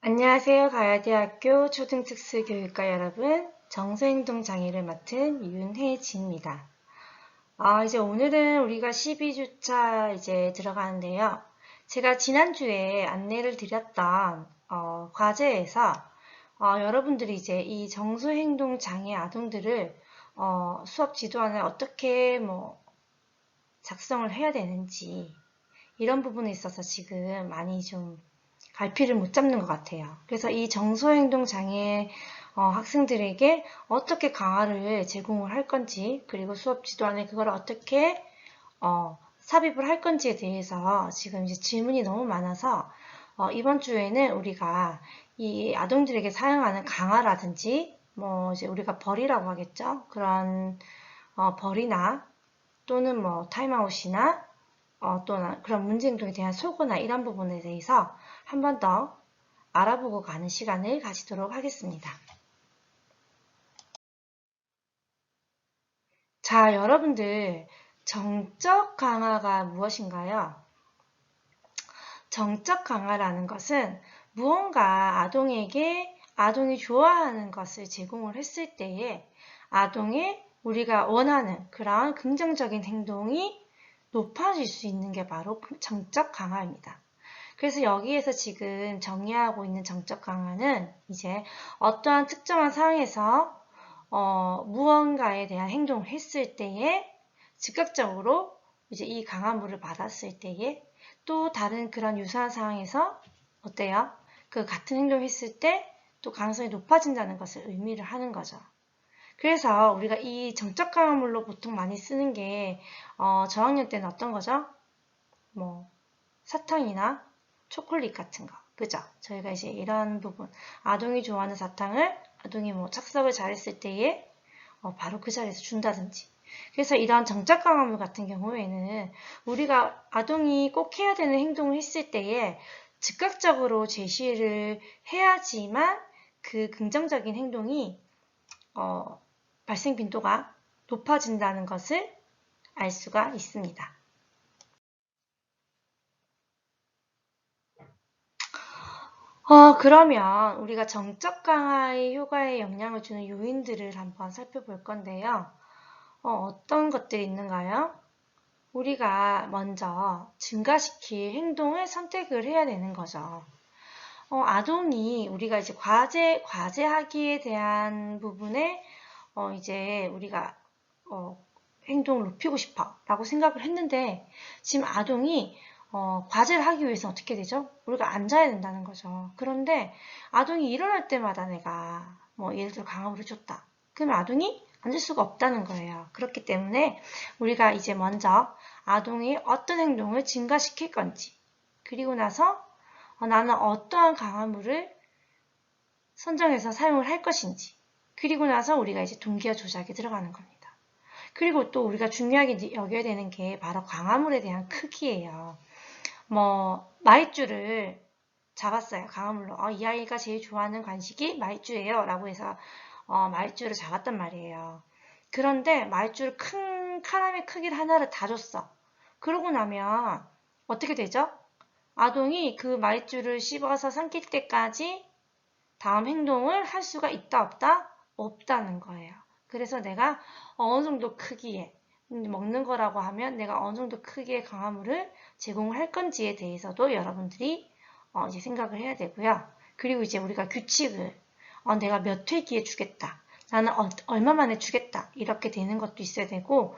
안녕하세요. 가야대학교 초등특수교육과 여러분, 정서행동장애를 맡은 윤혜진입니다. 이제 오늘은 우리가 12주차 이제 들어가는데요. 제가 지난주에 안내를 드렸던 과제에서 여러분들이 이제 이 정서행동장애 아동들을 수업 지도안을 어떻게 작성을 해야 되는지 이런 부분에 있어서 지금 많이 좀 갈피를 못 잡는 것 같아요. 그래서 이 정서행동장애 학생들에게 어떻게 강화를 제공을 할 건지, 그리고 수업 지도안에 그걸 어떻게 삽입을 할 건지에 대해서 지금 이제 질문이 너무 많아서 이번 주에는 우리가 이 아동들에게 사용하는 강화라든지 이제 우리가 벌이라고 하겠죠. 그런 벌이나 또는 타임아웃이나 또는 그런 문제 행동에 대한 소거나 이런 부분에 대해서 한 번 더 알아보고 가는 시간을 가지도록 하겠습니다. 자, 여러분들 정적 강화가 무엇인가요? 정적 강화라는 것은 무언가 아동에게 아동이 좋아하는 것을 제공을 했을 때에 아동의 우리가 원하는 그런 긍정적인 행동이 높아질 수 있는 게 바로 정적 강화입니다. 그래서 여기에서 지금 정의하고 있는 정적 강화는 이제 어떠한 특정한 상황에서 무언가에 대한 행동을 했을 때에 즉각적으로 이제 이 강화물을 받았을 때에 또 다른 그런 유사한 상황에서 어때요? 그 같은 행동을 했을 때 또 가능성이 높아진다는 것을 의미를 하는 거죠. 그래서 우리가 이 정적 강화물로 보통 많이 쓰는 게 저학년 때는 어떤 거죠? 사탕이나 초콜릿 같은 거. 그죠? 저희가 이제 이런 부분, 아동이 좋아하는 사탕을 아동이 착석을 잘했을 때에 바로 그 자리에서 준다든지. 그래서 이런 정적 강화물 같은 경우에는 우리가 아동이 꼭 해야 되는 행동을 했을 때에 즉각적으로 제시를 해야지만 그 긍정적인 행동이 발생 빈도가 높아진다는 것을 알 수가 있습니다. 그러면 우리가 정적 강화의 효과에 영향을 주는 요인들을 한번 살펴볼 건데요. 어떤 것들이 있는가요? 우리가 먼저 증가시킬 행동을 선택을 해야 되는 거죠. 아동이 우리가 이제 과제하기에 대한 부분에 이제 우리가 행동을 높이고 싶어 라고 생각을 했는데 지금 아동이 과제를 하기 위해서 어떻게 되죠? 우리가 앉아야 된다는 거죠. 그런데 아동이 일어날 때마다 내가 예를 들어 강압을 줬다. 그러면 아동이 앉을 수가 없다는 거예요. 그렇기 때문에 우리가 이제 먼저 아동이 어떤 행동을 증가시킬 건지 그리고 나서 나는 어떠한 강화물을 선정해서 사용을 할 것인지 그리고 나서 우리가 이제 동기화 조작에 들어가는 겁니다. 그리고 또 우리가 중요하게 여겨야 되는 게 바로 강화물에 대한 크기예요. 마이쮸를 잡았어요. 강화물로. 이 아이가 제일 좋아하는 간식이 마이쮸예요. 라고 해서 마이쮸를 잡았단 말이에요. 그런데 마이쮸를 큰 카라멜 크기를 하나를 다 줬어. 그러고 나면 어떻게 되죠? 아동이 그 마이쮸를 씹어서 삼킬 때까지 다음 행동을 할 수가 있다 없다? 없다는 거예요. 그래서 내가 어느 정도 크기에 먹는 거라고 하면 내가 어느 정도 크기의 강화물을 제공을 할 건지에 대해서도 여러분들이 이제 생각을 해야 되고요. 그리고 이제 우리가 규칙을 내가 몇 회기에 주겠다. 나는 얼마 만에 주겠다. 이렇게 되는 것도 있어야 되고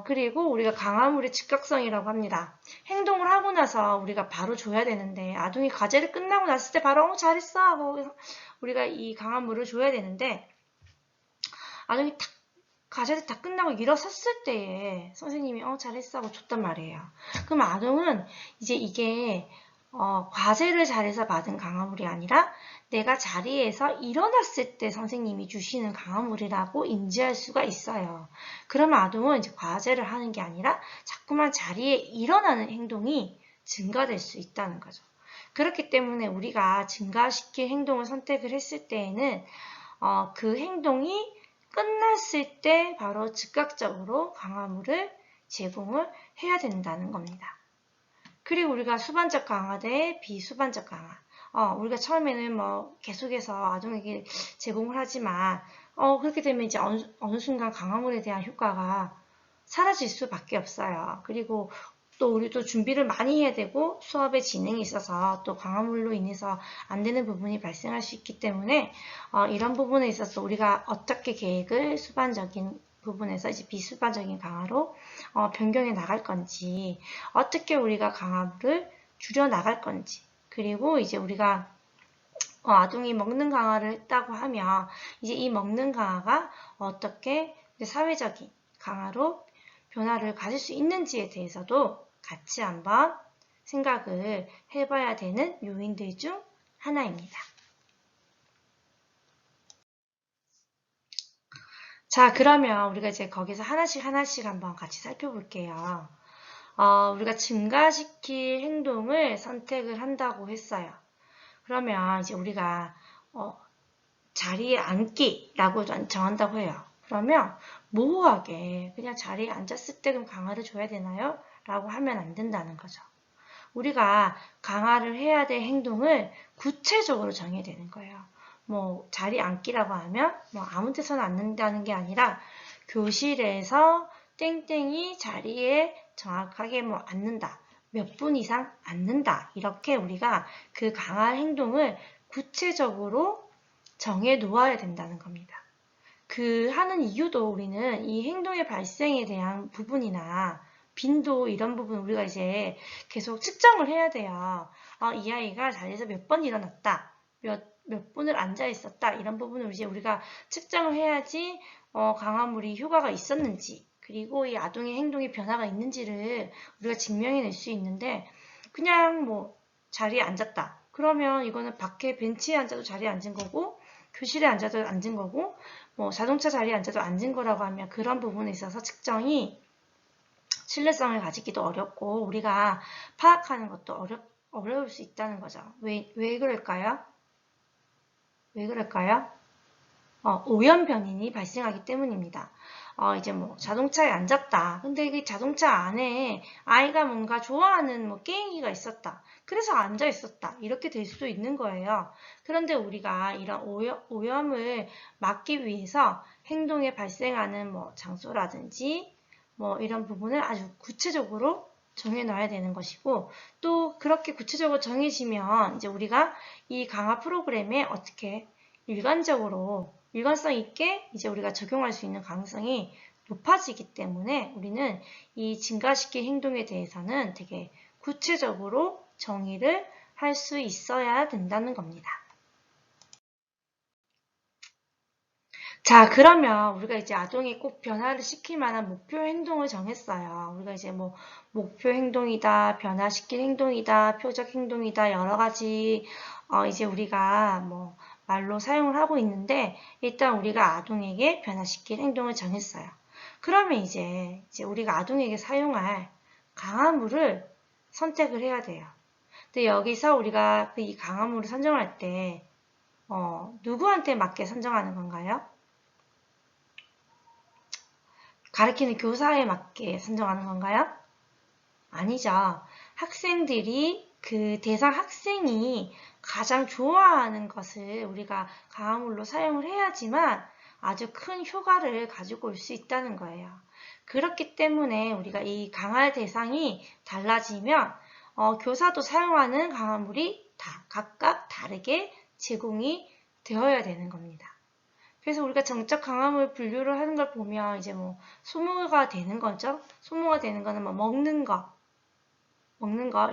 그리고 우리가 강화물의 즉각성이라고 합니다. 행동을 하고 나서 우리가 바로 줘야 되는데 아동이 과제를 끝나고 났을 때 바로 잘했어 하고 우리가 이 강화물을 줘야 되는데 아동이 과제를 다 끝나고 일어섰을 때에 선생님이 잘했어 하고 줬단 말이에요. 그럼 아동은 이제 이게 과제를 잘해서 받은 강화물이 아니라 내가 자리에서 일어났을 때 선생님이 주시는 강화물이라고 인지할 수가 있어요. 그러면 아동은 이제 과제를 하는 게 아니라 자꾸만 자리에 일어나는 행동이 증가될 수 있다는 거죠. 그렇기 때문에 우리가 증가시킬 행동을 선택을 했을 때에는 그 행동이 끝났을 때 바로 즉각적으로 강화물을 제공을 해야 된다는 겁니다. 그리고 우리가 수반적 강화 대 비수반적 강화. 우리가 처음에는 뭐 계속해서 아동에게 제공을 하지만, 그렇게 되면 이제 어느 순간 강화물에 대한 효과가 사라질 수밖에 없어요. 그리고 또 우리도 준비를 많이 해야 되고 수업의 진행에 있어서 또 강화물로 인해서 안 되는 부분이 발생할 수 있기 때문에 이런 부분에 있어서 우리가 어떻게 계획을 수반적인 부분에서 이제 비수반적인 강화로 변경해 나갈 건지, 어떻게 우리가 강화물을 줄여 나갈 건지, 그리고 이제 우리가 아동이 먹는 강화를 했다고 하면 이제 이 먹는 강화가 어떻게 사회적인 강화로 변화를 가질 수 있는지에 대해서도 같이 한번 생각을 해봐야 되는 요인들 중 하나입니다. 자, 그러면 우리가 이제 거기서 하나씩 한번 같이 살펴볼게요. 우리가 증가시킬 행동을 선택을 한다고 했어요. 그러면 이제 우리가 자리에 앉기라고 정한다고 해요. 그러면 모호하게 그냥 자리에 앉았을 때 그럼 강화를 줘야 되나요? 라고 하면 안 된다는 거죠. 우리가 강화를 해야 될 행동을 구체적으로 정해야 되는 거예요. 뭐 자리 앉기라고 하면 뭐 아무 데서나 앉는다는 게 아니라 교실에서 땡땡이 자리에 정확하게 뭐 앉는다. 몇 분 이상 앉는다. 이렇게 우리가 그 강화 행동을 구체적으로 정해 놓아야 된다는 겁니다. 그 하는 이유도 우리는 이 행동의 발생에 대한 부분이나 빈도 이런 부분 우리가 이제 계속 측정을 해야 돼요. 이 아이가 자리에서 몇 번 일어났다. 몇 분을 앉아 있었다. 이런 부분을 이제 우리가 측정을 해야지 강화물이 효과가 있었는지 그리고 이 아동의 행동에 변화가 있는지를 우리가 증명해낼 수 있는데 그냥 뭐 자리에 앉았다. 그러면 이거는 밖에 벤치에 앉아도 자리에 앉은 거고 교실에 앉아도 앉은 거고 뭐 자동차 자리에 앉아도 앉은 거라고 하면 그런 부분에 있어서 측정이 신뢰성을 가지기도 어렵고 우리가 파악하는 것도 어려울 수 있다는 거죠. 왜 그럴까요? 왜 그럴까요? 오염 변인이 발생하기 때문입니다. 이제 뭐 자동차에 앉았다. 근데 이 자동차 안에 아이가 뭔가 좋아하는 뭐 게임기가 있었다. 그래서 앉아 있었다. 이렇게 될 수도 있는 거예요. 그런데 우리가 이런 오염을 막기 위해서 행동에 발생하는 뭐 장소라든지 뭐 이런 부분을 아주 구체적으로 정해 놔야 되는 것이고 또 그렇게 구체적으로 정해지면 이제 우리가 이 강화 프로그램에 어떻게 일관성 있게 이제 우리가 적용할 수 있는 가능성이 높아지기 때문에 우리는 이 증가시킬 행동에 대해서는 되게 구체적으로 정의를 할 수 있어야 된다는 겁니다. 자, 그러면 우리가 이제 아동이 꼭 변화를 시킬 만한 목표 행동을 정했어요. 우리가 이제 뭐 목표 행동이다, 변화시킬 행동이다, 표적 행동이다, 여러 가지 이제 우리가 뭐 말로 사용을 하고 있는데 일단 우리가 아동에게 변화시킬 행동을 정했어요. 그러면 이제 우리가 아동에게 사용할 강화물을 선택을 해야 돼요. 근데 여기서 우리가 이 강화물을 선정할 때 누구한테 맞게 선정하는 건가요? 가르치는 교사에 맞게 선정하는 건가요? 아니죠. 학생들이 그 대상 학생이 가장 좋아하는 것을 우리가 강화물로 사용을 해야지만 아주 큰 효과를 가지고 올 수 있다는 거예요. 그렇기 때문에 우리가 이 강화 대상이 달라지면 교사도 사용하는 강화물이 다 각각 다르게 제공이 되어야 되는 겁니다. 그래서 우리가 정적 강화물 분류를 하는 걸 보면 이제 뭐 소모가 되는 거죠. 소모가 되는 거는 뭐 먹는 거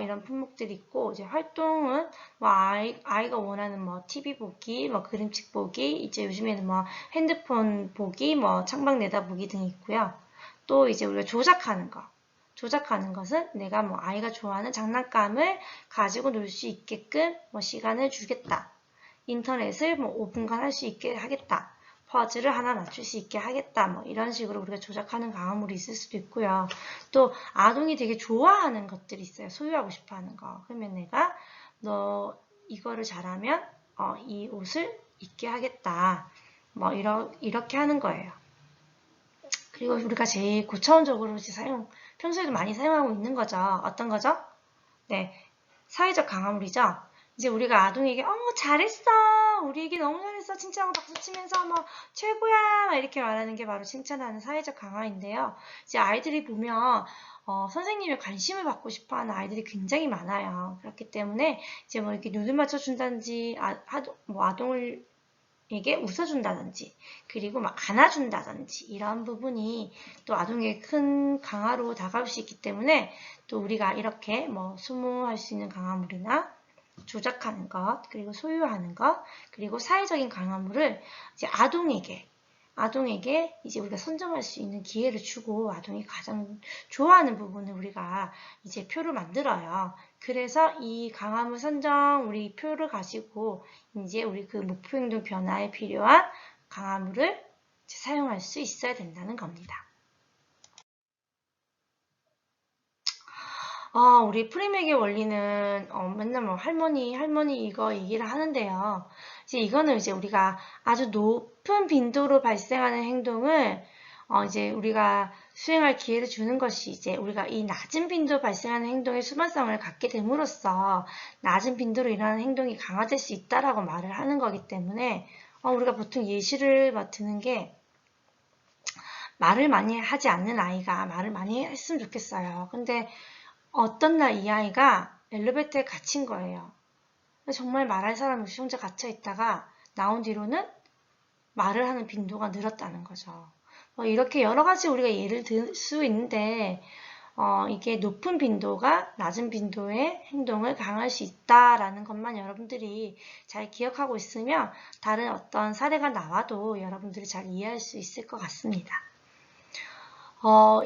이런 품목들이 있고 이제 활동은 뭐 아이가 원하는 뭐 TV 보기, 뭐 그림책 보기, 이제 요즘에는 뭐 핸드폰 보기, 뭐 창밖 내다보기 등이 있고요. 또 이제 우리가 조작하는 거. 조작하는 것은 내가 뭐 아이가 좋아하는 장난감을 가지고 놀 수 있게끔 뭐 시간을 주겠다. 인터넷을 뭐 5분간 할 수 있게 하겠다. 퍼즐을 하나 맞출 수 있게 하겠다. 뭐 이런 식으로 우리가 조작하는 강화물이 있을 수도 있고요. 또 아동이 되게 좋아하는 것들이 있어요. 소유하고 싶어 하는 거. 그러면 내가 너 이거를 잘하면 이 옷을 입게 하겠다. 뭐 이렇게 하는 거예요. 그리고 우리가 제일 고차원적으로 평소에도 많이 사용하고 있는 거죠. 어떤 거죠? 네, 사회적 강화물이죠. 이제 우리가 아동에게 잘했어, 우리 애기 너무 잘했어, 칭찬하고 박수치면서 뭐 최고야 막 이렇게 말하는 게 바로 칭찬하는 사회적 강화인데요. 이제 아이들이 보면 선생님의 관심을 받고 싶어하는 아이들이 굉장히 많아요. 그렇기 때문에 이제 뭐 이렇게 눈을 맞춰준다든지 뭐 아동을 에게 웃어준다든지 그리고 막 안아준다든지 이런 부분이 또 아동에게 큰 강화로 다가올 수 있기 때문에 또 우리가 이렇게 뭐 소모할 수 있는 강화물이나 조작하는 것, 그리고 소유하는 것, 그리고 사회적인 강화물을 이제 아동에게 이제 우리가 선정할 수 있는 기회를 주고 아동이 가장 좋아하는 부분을 우리가 이제 표를 만들어요. 그래서 이 강화물 선정 우리 표를 가지고 이제 우리 그 목표 행동 변화에 필요한 강화물을 사용할 수 있어야 된다는 겁니다. 우리 프리맥의 원리는 맨날 뭐 할머니 이거 얘기를 하는데요. 이제 이거는 이제 우리가 아주 높은 빈도로 발생하는 행동을 이제 우리가 수행할 기회를 주는 것이 이제 우리가 이 낮은 빈도로 발생하는 행동의 수반성을 갖게 됨으로써 낮은 빈도로 일어나는 행동이 강화될 수 있다라고 말을 하는 거기 때문에 우리가 보통 예시를 드는 게 말을 많이 하지 않는 아이가 말을 많이 했으면 좋겠어요. 근데 어떤 날 이 아이가 엘리베이터에 갇힌 거예요. 정말 말할 사람이 없이 혼자 갇혀 있다가 나온 뒤로는 말을 하는 빈도가 늘었다는 거죠. 이렇게 여러 가지 우리가 예를 들 수 있는데 이게 높은 빈도가 낮은 빈도의 행동을 강화할 수 있다라는 것만 여러분들이 잘 기억하고 있으면 다른 어떤 사례가 나와도 여러분들이 잘 이해할 수 있을 것 같습니다.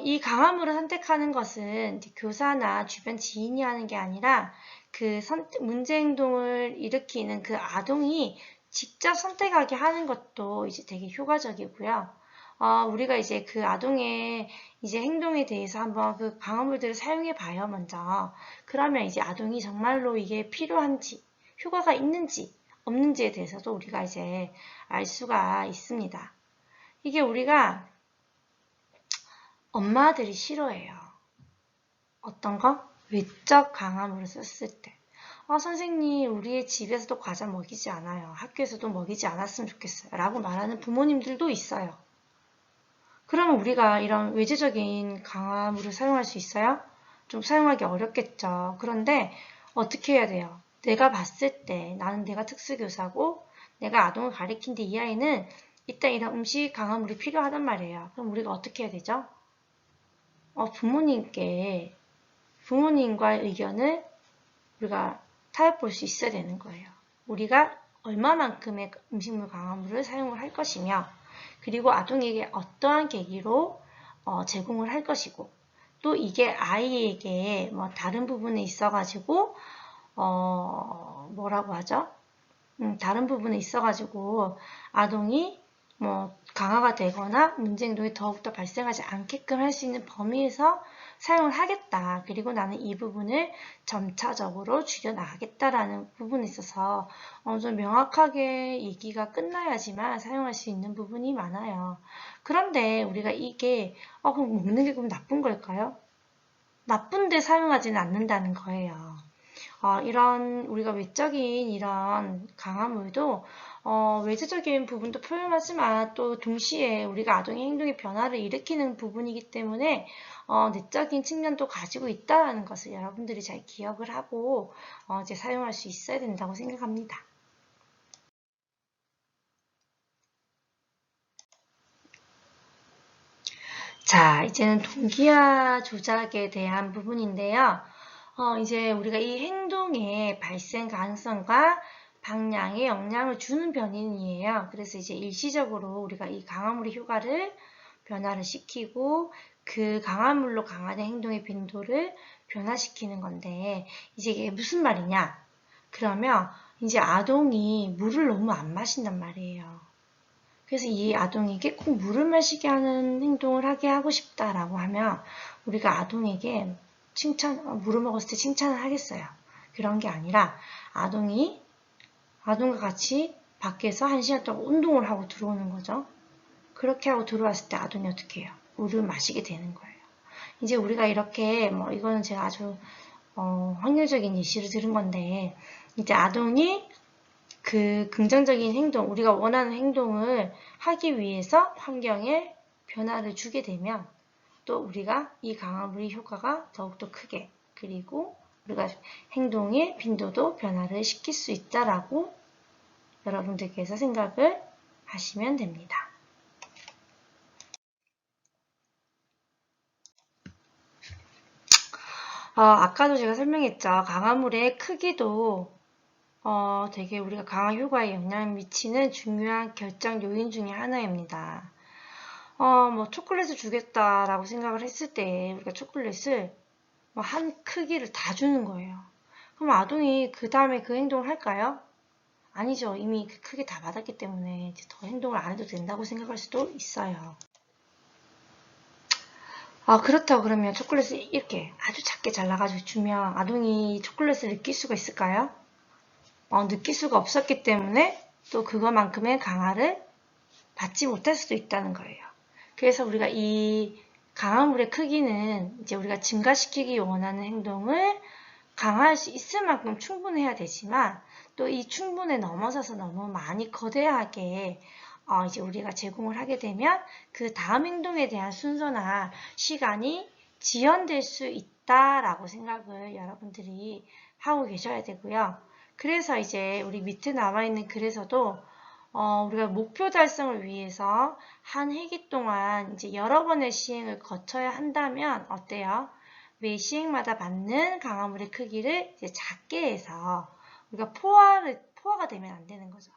이 강화물을 선택하는 것은 교사나 주변 지인이 하는 게 아니라 그 문제 행동을 일으키는 그 아동이 직접 선택하게 하는 것도 이제 되게 효과적이고요. 우리가 이제 그 아동의 이제 행동에 대해서 한번 그 강화물들을 사용해 봐요, 먼저. 그러면 이제 아동이 정말로 이게 필요한지, 효과가 있는지, 없는지에 대해서도 우리가 이제 알 수가 있습니다. 이게 우리가 엄마들이 싫어해요. 어떤 거? 외적 강화물을 썼을 때. 선생님, 우리의 집에서도 과자 먹이지 않아요. 학교에서도 먹이지 않았으면 좋겠어요. 라고 말하는 부모님들도 있어요. 그러면 우리가 이런 외제적인 강화물을 사용할 수 있어요? 좀 사용하기 어렵겠죠. 그런데 어떻게 해야 돼요? 내가 봤을 때 나는 내가 특수교사고 내가 아동을 가리킨데 이 아이는 이따 이런 음식 강화물이 필요하단 말이에요. 그럼 우리가 어떻게 해야 되죠? 부모님과의 의견을 우리가 타협볼 수 있어야 되는 거예요. 우리가 얼마만큼의 음식물 강화물을 사용을 할 것이며 그리고 아동에게 어떠한 계기로 제공을 할 것이고 또 이게 아이에게 뭐 다른 부분에 있어가지고 뭐라고 하죠? 다른 부분에 있어가지고 아동이 뭐 강화가 되거나 문제 행동이 더욱더 발생하지 않게끔 할 수 있는 범위에서 사용을 하겠다. 그리고 나는 이 부분을 점차적으로 줄여나가겠다라는 부분에 있어서 좀 명확하게 얘기가 끝나야지만 사용할 수 있는 부분이 많아요. 그런데 우리가 이게 그럼 먹는 게 그럼 나쁜 걸까요? 나쁜데 사용하지는 않는다는 거예요. 이런 우리가 외적인 이런 강화물도 외제적인 부분도 표현하지만 또 동시에 우리가 아동의 행동의 변화를 일으키는 부분이기 때문에 내적인 측면도 가지고 있다는 것을 여러분들이 잘 기억을 하고 이제 사용할 수 있어야 된다고 생각합니다. 자, 이제는 동기화 조작에 대한 부분인데요. 이제 우리가 이 행동의 발생 가능성과 방향에 영향을 주는 변인이에요. 그래서 이제 일시적으로 우리가 이 강화물의 효과를 변화를 시키고 그 강화물로 강화된 행동의 빈도를 변화시키는 건데 이제 이게 무슨 말이냐? 그러면 이제 아동이 물을 너무 안 마신단 말이에요. 그래서 이 아동에게 꼭 물을 마시게 하는 행동을 하게 하고 싶다라고 하면 우리가 아동에게 물을 먹었을 때 칭찬을 하겠어요. 그런 게 아니라 아동과 같이 밖에서 1시간 동안 운동을 하고 들어오는 거죠. 그렇게 하고 들어왔을 때 아동이 어떻게 해요? 물을 마시게 되는 거예요. 이제 우리가 이렇게 이거는 제가 아주 확률적인 예시를 들은 건데, 이제 아동이 그 긍정적인 행동, 우리가 원하는 행동을 하기 위해서 환경에 변화를 주게 되면 또 우리가 이 강화물의 효과가 더욱더 크게, 그리고 우리가 행동의 빈도도 변화를 시킬 수 있다라고 여러분들께서 생각을 하시면 됩니다. 아까도 제가 설명했죠. 강화물의 크기도 되게 우리가 강화 효과에 영향을 미치는 중요한 결정 요인 중에 하나입니다. 뭐 초콜릿을 주겠다라고 생각을 했을 때 우리가 초콜릿을 뭐 한 크기를 다 주는 거예요. 그럼 아동이 그 다음에 그 행동을 할까요? 아니죠. 이미 그 크게 다 받았기 때문에 이제 더 행동을 안 해도 된다고 생각할 수도 있어요. 그렇다고 그러면 초콜릿을 이렇게 아주 작게 잘라가지고 주면 아동이 초콜릿을 느낄 수가 있을까요? 느낄 수가 없었기 때문에 또 그거만큼의 강화를 받지 못할 수도 있다는 거예요. 그래서 우리가 이 강화물의 크기는 이제 우리가 증가시키기 원하는 행동을 강화할 수 있을 만큼 충분해야 되지만 또 이 충분에 넘어서서 너무 많이 거대하게 이제 우리가 제공을 하게 되면 그 다음 행동에 대한 순서나 시간이 지연될 수 있다라고 생각을 여러분들이 하고 계셔야 되고요. 그래서 이제 우리 밑에 나와 있는 글에서도 우리가 목표 달성을 위해서 한 회기 동안 이제 여러 번의 시행을 거쳐야 한다면 어때요? 매 시행마다 받는 강화물의 크기를 이제 작게 해서 우리가 포화가 되면 안 되는 거죠.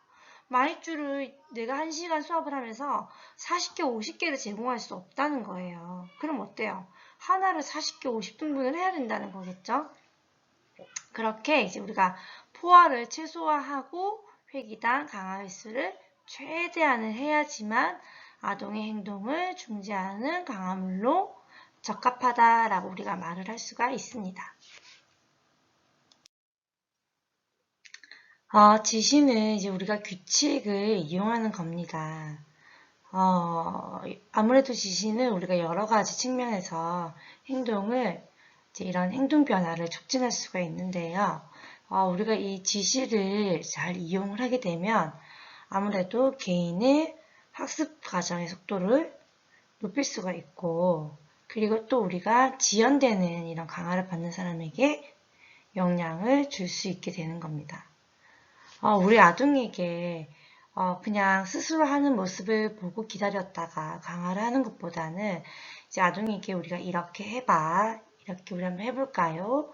마이쮸를 내가 1시간 수업을 하면서 40개, 50개를 제공할 수 없다는 거예요. 그럼 어때요? 하나를 40개, 50등분을 해야 된다는 거겠죠? 그렇게 이제 우리가 포화를 최소화하고 회기당 강화 횟수를 최대한을 해야지만 아동의 행동을 중지하는 강화물로 적합하다라고 우리가 말을 할 수가 있습니다. 지시는 이제 우리가 규칙을 이용하는 겁니다. 아무래도 지시는 우리가 여러 가지 측면에서 행동을 이제 이런 행동 변화를 촉진할 수가 있는데요. 우리가 이 지시를 잘 이용을 하게 되면 아무래도 개인의 학습 과정의 속도를 높일 수가 있고, 그리고 또 우리가 지연되는 이런 강화를 받는 사람에게 영향을 줄 수 있게 되는 겁니다. 우리 아동에게 그냥 스스로 하는 모습을 보고 기다렸다가 강화를 하는 것보다는 이제 아동에게 우리가 이렇게 해봐. 이렇게 우리 한번 해볼까요?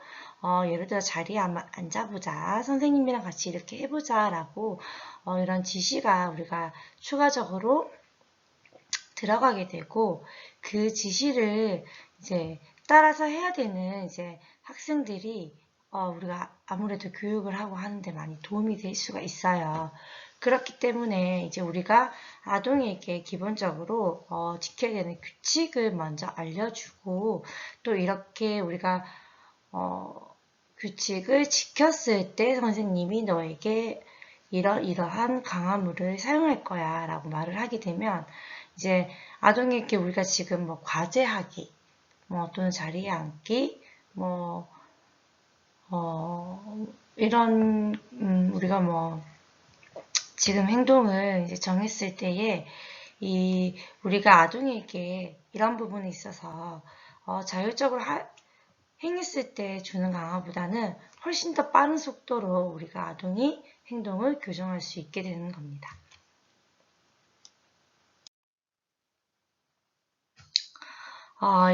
예를 들어 자리에 한번 앉아보자. 선생님이랑 같이 이렇게 해보자. 라고 이런 지시가 우리가 추가적으로 들어가게 되고 그 지시를 이제 따라서 해야 되는 이제 학생들이 우리가 아무래도 교육을 하고 하는데 많이 도움이 될 수가 있어요. 그렇기 때문에 이제 우리가 아동에게 기본적으로 지켜야 되는 규칙을 먼저 알려주고 또 이렇게 우리가 규칙을 지켰을 때 선생님이 너에게 이러이러한 강화물을 사용할 거야 라고 말을 하게 되면 이제 아동에게 우리가 지금 뭐 과제하기 뭐 또는 자리에 앉기 뭐 이런 우리가 뭐 지금 행동을 이제 정했을 때에 우리가 아동에게 이런 부분에 있어서 자율적으로 행했을 때 주는 강화보다는 훨씬 더 빠른 속도로 우리가 아동이 행동을 교정할 수 있게 되는 겁니다.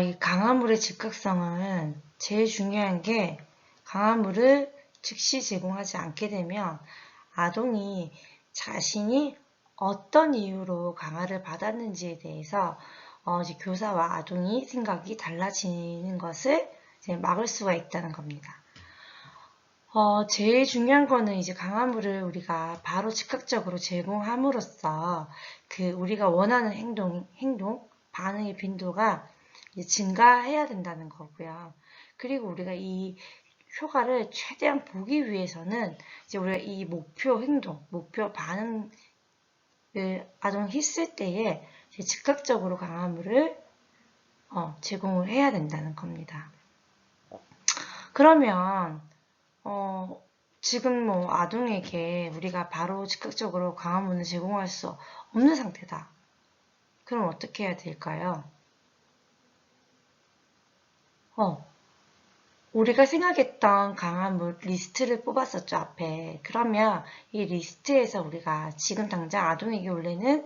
이 강화물의 즉각성은 제일 중요한 게 강화물을 즉시 제공하지 않게 되면 아동이 자신이 어떤 이유로 강화를 받았는지에 대해서 이제 교사와 아동이 생각이 달라지는 것을 이제 막을 수가 있다는 겁니다. 제일 중요한 거는 이제 강화물을 우리가 바로 즉각적으로 제공함으로써 우리가 원하는 행동, 반응의 빈도가 증가해야 된다는 거고요. 그리고 우리가 이 효과를 최대한 보기 위해서는 이제 우리가 이 목표 행동, 목표 반응을 아동이 했을 때에 즉각적으로 강화물을 제공을 해야 된다는 겁니다. 그러면 지금 뭐 아동에게 우리가 바로 즉각적으로 강화문을 제공할 수 없는 상태다. 그럼 어떻게 해야 될까요? 우리가 생각했던 강화물 리스트를 뽑았었죠, 앞에. 그러면 이 리스트에서 우리가 지금 당장 아동에게 원래는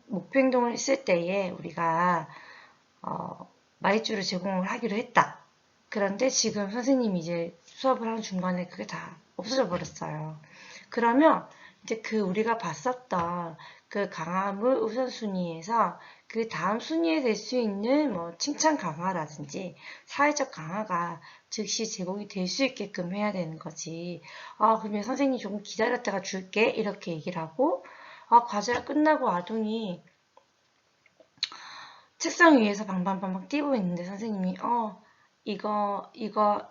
목표 행동을 했을 때에 우리가 마이쮸를 제공을 하기로 했다. 그런데 지금 선생님이 이제 수업을 하는 중간에 그게 다 없어져 버렸어요. 그러면 이제 그 우리가 봤었던 그 강화물 우선순위에서 그 다음 순위에 될 수 있는 뭐 칭찬 강화라든지 사회적 강화가 즉시 제공이 될 수 있게끔 해야 되는 거지. 그러면 선생님 조금 기다렸다가 줄게. 이렇게 얘기를 하고, 과제가 끝나고 아동이 책상 위에서 방방방방 뛰고 있는데 선생님이 이거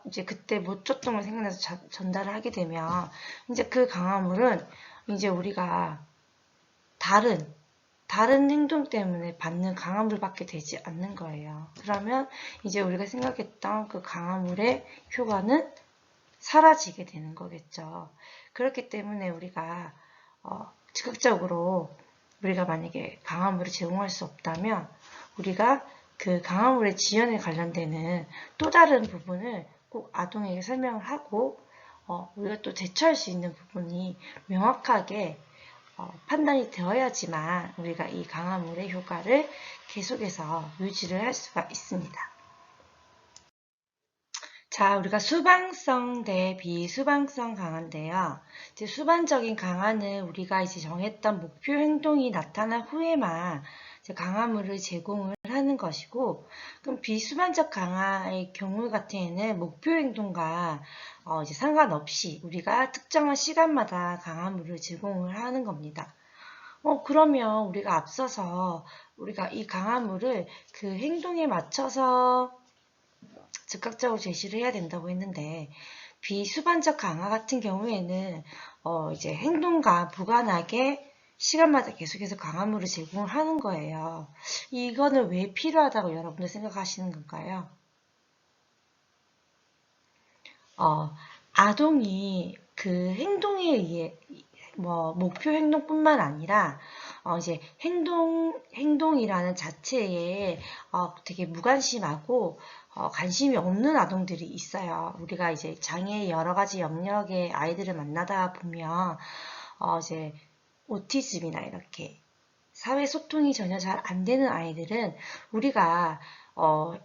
이제 그때 못 줬던 걸 생각나서 전달을 하게 되면 이제 그 강화물은 이제 우리가 다른 행동 때문에 받는 강화물 받게 되지 않는 거예요. 그러면 이제 우리가 생각했던 그 강화물의 효과는 사라지게 되는 거겠죠. 그렇기 때문에 우리가 즉각적으로 우리가 만약에 강화물을 제공할 수 없다면 우리가 그 강화물의 지연에 관련되는 또 다른 부분을 꼭 아동에게 설명을 하고 우리가 또 대처할 수 있는 부분이 명확하게 판단이 되어야지만 우리가 이 강화물의 효과를 계속해서 유지를 할 수가 있습니다. 자, 우리가 수방성 대 비수방성 강화인데요. 이제 수반적인 강화는 우리가 이제 정했던 목표 행동이 나타난 후에만 이제 강화물을 제공을 하는 것이고, 그럼 비수반적 강화의 경우 같은 목표 행동과 이제 상관없이 우리가 특정한 시간마다 강화물을 제공을 하는 겁니다. 그러면 우리가 앞서서 우리가 이 강화물을 그 행동에 맞춰서 즉각적으로 제시를 해야 된다고 했는데 비수반적 강화 같은 경우에는 이제 행동과 무관하게 시간마다 계속해서 강화물을 제공을 하는 거예요. 이거는 왜 필요하다고 여러분들 생각하시는 건가요? 아동이 그 행동에 의해 뭐 목표 행동뿐만 아니라 이제 행동이라는 자체에 되게 무관심하고 관심이 없는 아동들이 있어요. 우리가 이제 장애의 여러 가지 영역의 아이들을 만나다 보면 이제 오티즘이나 이렇게 사회 소통이 전혀 잘 안 되는 아이들은 우리가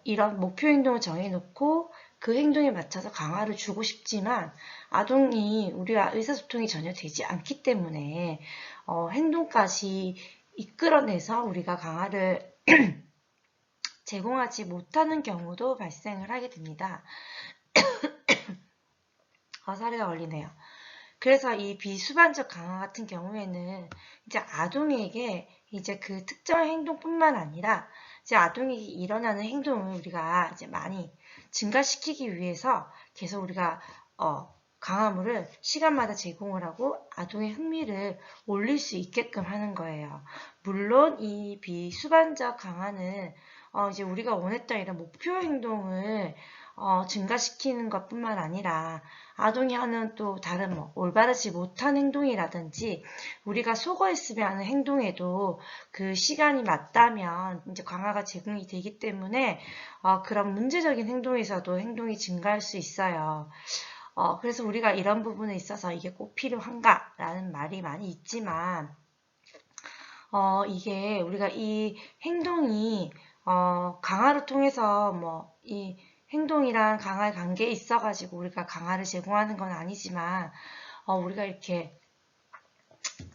이런 목표 행동을 정해놓고 그 행동에 맞춰서 강화를 주고 싶지만 아동이 우리와 의사소통이 전혀 되지 않기 때문에 행동까지 이끌어내서 우리가 강화를 제공하지 못하는 경우도 발생을 하게 됩니다. 사례가 걸리네요. 그래서 이 비수반적 강화 같은 경우에는 이제 아동에게 이제 그 특정 행동뿐만 아니라 이제 아동에게 일어나는 행동을 우리가 이제 많이 증가시키기 위해서 계속 우리가 강화물을 시간마다 제공을 하고 아동의 흥미를 올릴 수 있게끔 하는 거예요. 물론 이 비수반적 강화는 이제 우리가 원했던 이런 목표 행동을 증가시키는 것뿐만 아니라 아동이 하는 또 다른 뭐 올바르지 못한 행동이라든지 우리가 속어있으면 하는 행동에도 그 시간이 맞다면 이제 강화가 제공이 되기 때문에 그런 문제적인 행동에서도 행동이 증가할 수 있어요. 그래서 우리가 이런 부분에 있어서 이게 꼭 필요한가라는 말이 많이 있지만 이게 우리가 이 행동이 강화를 통해서 뭐 이 행동이랑 강화의 관계에 있어가지고 우리가 강화를 제공하는 건 아니지만 우리가 이렇게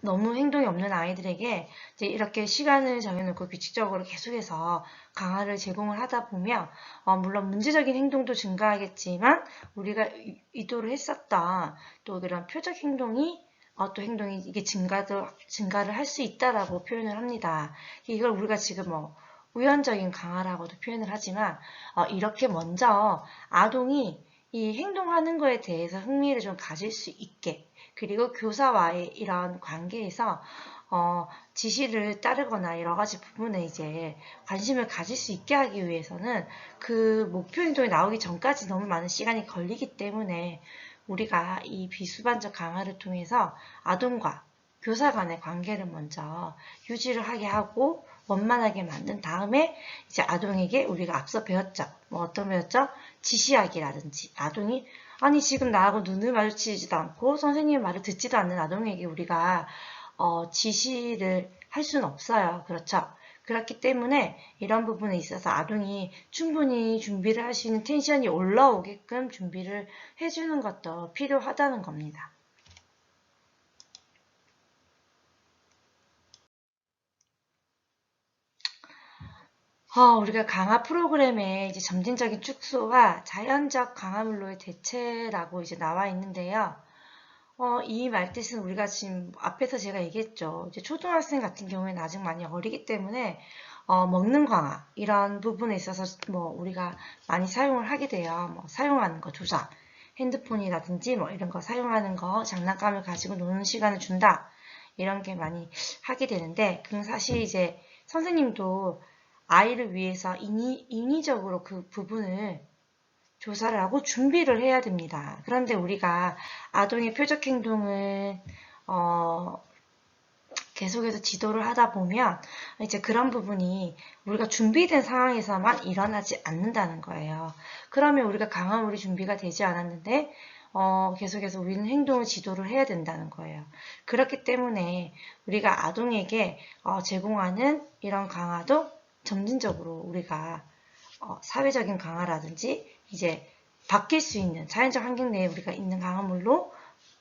너무 행동이 없는 아이들에게 이제 이렇게 시간을 정해놓고 규칙적으로 계속해서 강화를 제공을 하다 보면 물론 문제적인 행동도 증가하겠지만 우리가 의도를 했었던 또 그런 표적 행동이 또 행동이 이게 증가를 할 수 있다라고 표현을 합니다. 이걸 우리가 지금 뭐 우연적인 강화라고도 표현을 하지만 이렇게 먼저 아동이 이 행동하는 거에 대해서 흥미를 좀 가질 수 있게 그리고 교사와의 이런 관계에서 지시를 따르거나 여러 가지 부분에 이제 관심을 가질 수 있게 하기 위해서는 그 목표 행동이 나오기 전까지 너무 많은 시간이 걸리기 때문에 우리가 이 비수반적 강화를 통해서 아동과 교사 간의 관계를 먼저 유지를 하게 하고 원만하게 만든 다음에 이제 아동에게 우리가 앞서 배웠죠. 뭐 어떤 배웠죠? 지시하기라든지 아동이 아니 지금 나하고 눈을 마주치지도 않고 선생님의 말을 듣지도 않는 아동에게 우리가 지시를 할 수는 없어요. 그렇죠? 그렇기 때문에 이런 부분에 있어서 아동이 충분히 준비를 할 수 있는 텐션이 올라오게끔 준비를 해주는 것도 필요하다는 겁니다. 우리가 강화 프로그램의 이제 점진적인 축소와 자연적 강화물로의 대체라고 이제 나와 있는데요. 이 말뜻은 우리가 지금 앞에서 제가 얘기했죠. 이제 초등학생 같은 경우에는 아직 많이 어리기 때문에 먹는 강화 이런 부분에 있어서 뭐 우리가 많이 사용을 하게 돼요. 뭐 사용하는 거 조사, 핸드폰이라든지 뭐 이런 거 사용하는 거 장난감을 가지고 노는 시간을 준다 이런 게 많이 하게 되는데 그건 사실 이제 선생님도 아이를 위해서 인위적으로 그 부분을 조사를 하고 준비를 해야 됩니다. 그런데 우리가 아동의 표적 행동을 계속해서 지도를 하다 보면 이제 그런 부분이 우리가 준비된 상황에서만 일어나지 않는다는 거예요. 그러면 우리가 강화물이 준비가 되지 않았는데 계속해서 우리는 행동을 지도를 해야 된다는 거예요. 그렇기 때문에 우리가 아동에게 제공하는 이런 강화도 점진적으로 우리가 사회적인 강화라든지 이제 바뀔 수 있는 자연적 환경 내에 우리가 있는 강화물로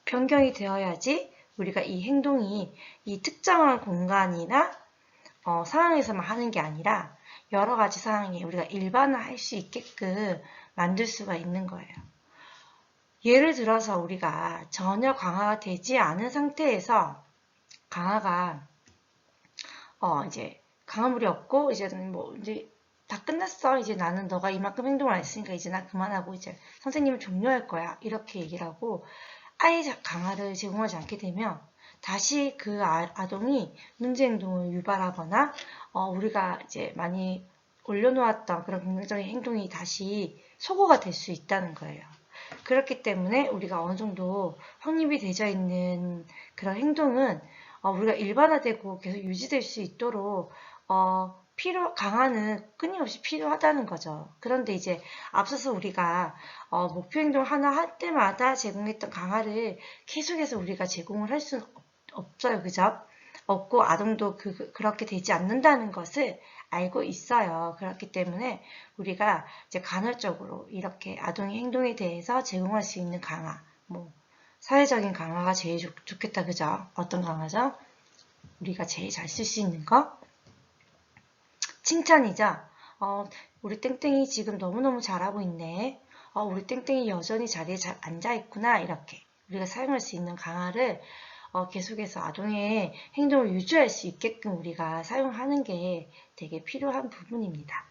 변경이 되어야지 우리가 이 행동이 이 특정한 공간이나 상황에서만 하는 게 아니라 여러 가지 상황에 우리가 일반화할 수 있게끔 만들 수가 있는 거예요. 예를 들어서 우리가 전혀 강화가 되지 않은 상태에서 강화가 이제 강화물이 없고 이제는 뭐 이제 다 끝났어. 이제 나는 너가 이만큼 행동을 안 했으니까 이제 나 그만하고 이제 선생님을 종료할 거야. 이렇게 얘기를 하고 아예 강화를 제공하지 않게 되면 다시 그 아동이 문제 행동을 유발하거나 우리가 이제 많이 올려놓았던 그런 긍정적인 행동이 다시 소거가 될 수 있다는 거예요. 그렇기 때문에 우리가 어느 정도 확립이 되어 있는 그런 행동은 우리가 일반화되고 계속 유지될 수 있도록 강화는 끊임없이 필요하다는 거죠. 그런데 이제 앞서서 우리가 목표 행동 하나 할 때마다 제공했던 강화를 계속해서 우리가 제공을 할 수는 없어요. 그죠? 없고 아동도 그렇게 되지 않는다는 것을 알고 있어요. 그렇기 때문에 우리가 이제 간헐적으로 이렇게 아동의 행동에 대해서 제공할 수 있는 강화, 뭐 사회적인 강화가 제일 좋겠다. 그죠? 어떤 강화죠? 우리가 제일 잘 쓸 수 있는 거? 칭찬이죠. 우리 땡땡이 지금 너무너무 잘하고 있네. 우리 땡땡이 여전히 자리에 잘 앉아있구나. 이렇게 우리가 사용할 수 있는 강화를 계속해서 아동의 행동을 유지할 수 있게끔 우리가 사용하는 게 되게 필요한 부분입니다.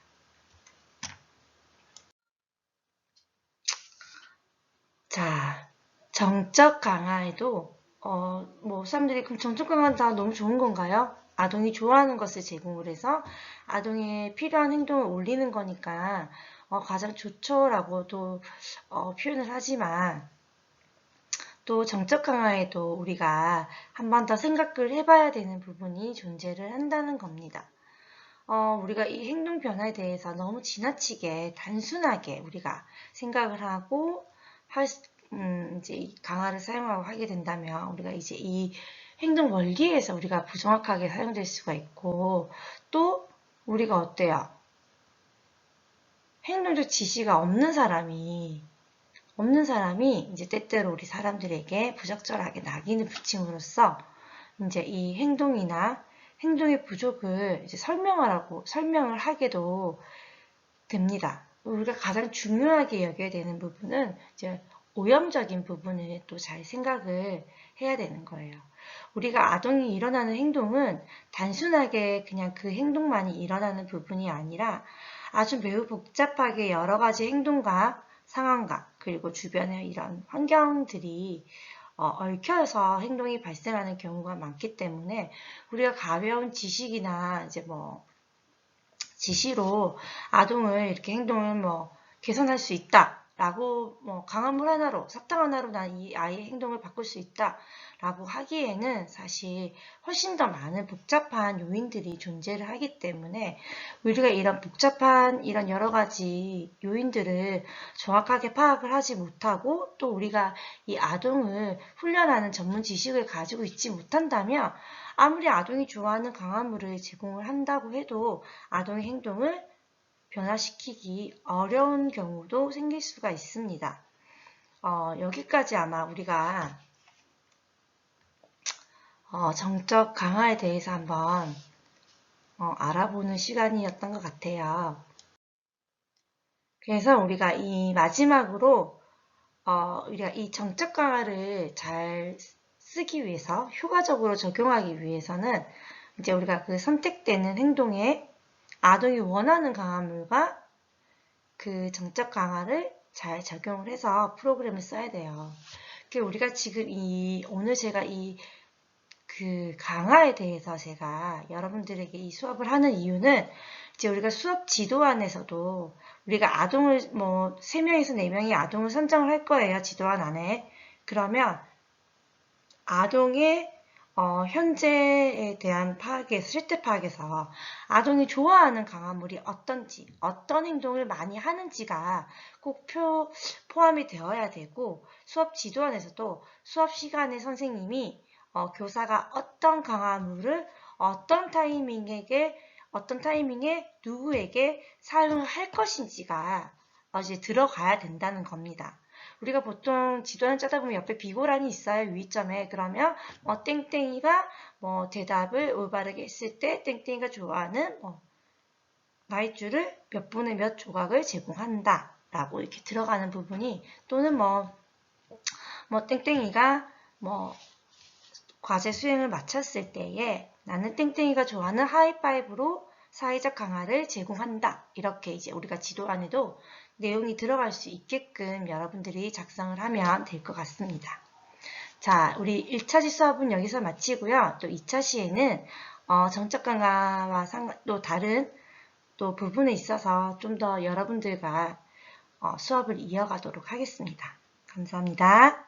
자, 정적 강화에도 뭐 사람들이 그럼 정적 강화는 다 너무 좋은 건가요? 아동이 좋아하는 것을 제공을 해서 아동의 필요한 행동을 올리는 거니까 가장 좋죠라고도 표현을 하지만 또 정적 강화에도 우리가 한 번 더 생각을 해봐야 되는 부분이 존재를 한다는 겁니다. 우리가 이 행동 변화에 대해서 너무 지나치게 단순하게 우리가 생각을 하고 이제 이 강화를 사용하고 하게 된다면 우리가 이제 이 행동 원리에서 우리가 부정확하게 사용될 수가 있고 또 우리가 어때요? 행동적 지시가 없는 사람이 이제 때때로 우리 사람들에게 부적절하게 낙인을 붙임으로써 이제 이 행동이나 행동의 부족을 이제 설명을 하게도 됩니다. 우리가 가장 중요하게 여겨야 되는 부분은 이제 오염적인 부분을 또 잘 생각을 해야 되는 거예요. 우리가 아동이 일어나는 행동은 단순하게 그냥 그 행동만이 일어나는 부분이 아니라 아주 매우 복잡하게 여러 가지 행동과 상황과 그리고 주변의 이런 환경들이 얽혀서 행동이 발생하는 경우가 많기 때문에 우리가 가벼운 지식이나 이제 지시로 아동을 이렇게 행동을 개선할 수 있다라고 강화물 하나로 사탕 하나로 난 이 아이의 행동을 바꿀 수 있다라고 하기에는 사실 훨씬 더 많은 복잡한 요인들이 존재를 하기 때문에 우리가 이런 복잡한 이런 여러 가지 요인들을 정확하게 파악을 하지 못하고 또 우리가 이 아동을 훈련하는 전문 지식을 가지고 있지 못한다면 아무리 아동이 좋아하는 강화물을 제공을 한다고 해도 아동의 행동을 변화시키기 어려운 경우도 생길 수가 있습니다. 여기까지 아마 우리가 정적 강화에 대해서 한번 알아보는 시간이었던 것 같아요. 그래서 우리가 이 마지막으로 우리가 이 정적 강화를 잘 쓰기 위해서 효과적으로 적용하기 위해서는 이제 우리가 그 선택되는 행동에 아동이 원하는 강화물과 그 정적 강화를 잘 적용을 해서 프로그램을 써야 돼요. 우리가 지금 오늘 제가 그 강화에 대해서 제가 여러분들에게 이 수업을 하는 이유는 이제 우리가 수업 지도안에서도 우리가 아동을 3명에서 4명이 아동을 선정을 할 거예요. 지도안 안에. 그러면 아동의 현재에 대한 파악에서, 실태 파악에서 아동이 좋아하는 강화물이 어떤지, 어떤 행동을 많이 하는지가 꼭 포함이 되어야 되고 수업 지도안에서도 수업 시간에 선생님이 교사가 어떤 강화물을 어떤 타이밍에 누구에게 사용할 것인지가 이제 들어가야 된다는 겁니다. 우리가 보통 지도안 짜다 보면 옆에 비고란이 있어요. 위점에. 그러면 땡땡이가 대답을 올바르게 했을 때 땡땡이가 좋아하는 마이쮸를 몇 분의 몇 조각을 제공한다 라고 이렇게 들어가는 부분이 또는 땡땡이가 과제 수행을 마쳤을 때에 나는 땡땡이가 좋아하는 하이파이브로 사회적 강화를 제공한다. 이렇게 이제 우리가 지도안에도 내용이 들어갈 수 있게끔 여러분들이 작성을 하면 될 것 같습니다. 자, 우리 1차시 수업은 여기서 마치고요. 또 2차 시에는 정적 강화와 또 다른 또 부분에 있어서 좀 더 여러분들과 수업을 이어가도록 하겠습니다. 감사합니다.